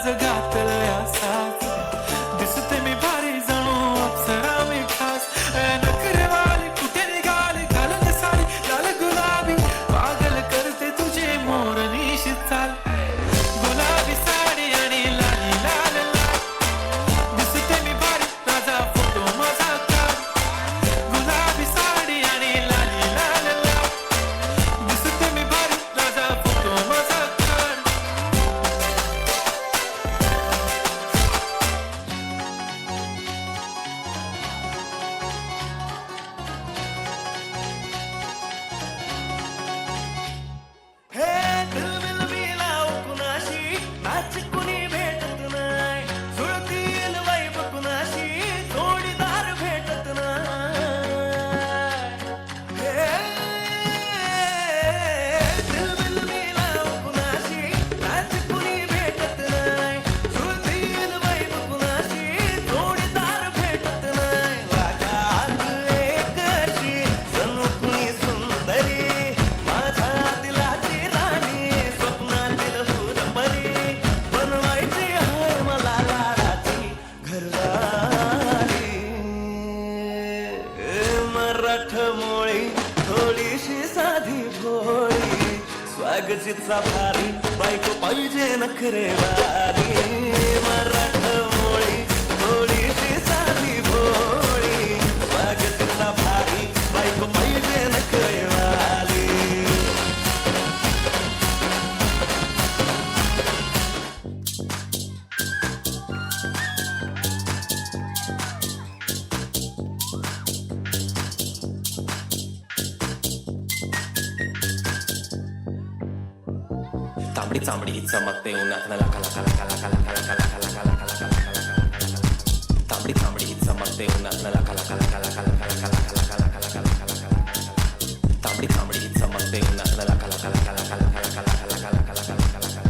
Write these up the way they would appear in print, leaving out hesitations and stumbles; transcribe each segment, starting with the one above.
माझ घातलंय असाच दिसते मी भारी जणू अप्सरा मी खास नखरेवाली कुठे निघाली घालून साडी लाल गुलाबी पागल करते तुझे मोरनीश चाल गुलाबी साडी आणि लाली लाल लाल दिसते मी भारी माझा फोटो माझा काढ गुलाबी साडी आणि लाली लाल लाल दिसते मी भारी माझा फोटो माझा काढ हे दिलबिल मिलाव कुणाशी नाच कुणी भेटत नाही जुळतील वाईब कुणाशी जोडीदार भेटत नाही हे दिलबिल मिलाव कुणाशी नाच कुणी भेटत नाही जुळतील वाईब कुणाशी जोडीदार भेटत नाही वागात एक अशी जणू कुणी सुंदरी माझ्या दिलाची राणी स्वप्नातील फुलपरी बनवायची हाय मला लाडाची घरवाली मराठमोळी थोडीशी साधी भोळी स्वागतीचा भारी बायको पाहिजे नखरेवाली मराठमोळी थोडीशी साधी भोळी स्वागतीचा भारी बायको पाहिजे नखरेवाली तांबडी चांबडी चमकते उन्हात लका लका लका लका लका लका लका लका लका लका लका तांबडी चांबडी चमकते उन्हात लका लका लका लका लका लका लका लका लका लका लका लका तांबडी चांबडी चमकते उन्हात लका लका लका लका लका लका लका लका लका लका लका लका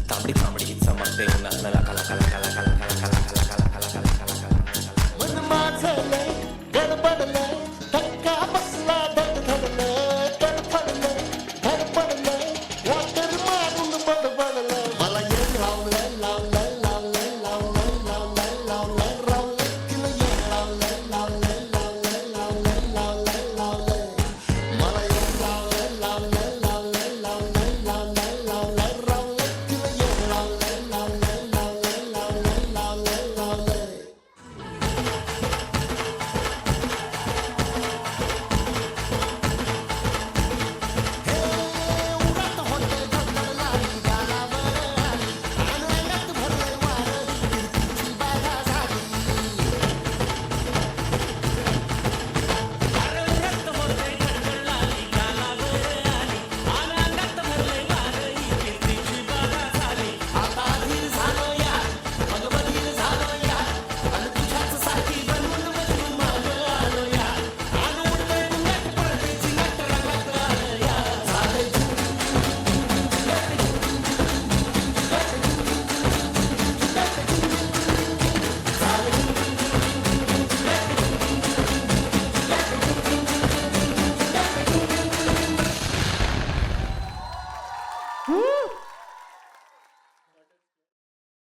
तांबडी चांबडी चमकते उन्हात लका लका लका लका लका लका लका लका लका लका लका मन माझं लय गडबडलंय धक्का बसला धडधडलंय तडफडलंय धडपडलंय वाटर मारून बडबडलंय मला ये लावलंय लावलंय लावलंय लावलंय लावलंय लावलंय लावलंय तिला ये लावलंय लावलंय लावलंय लावलंय लावलंय लावलंय मला ये लावलंय लावलंय लावलंय लावलंय लावलंय लावलंय लावलंय तिला ये लावलंय लावलंय लावलंय लावलंय लावलंय लावलंय उरात होते धडधडणारी गालावर आली अंगात भरले वारं कीर्तीची बाधा झाली आता धीर झालो यार मग बधीर झालो यार आणि तुझ्याच सारखी बनवून मजनू मागं आलो यार आणि उडलंय नट पडतेची नट रंगात आलं यार झालंय Woo!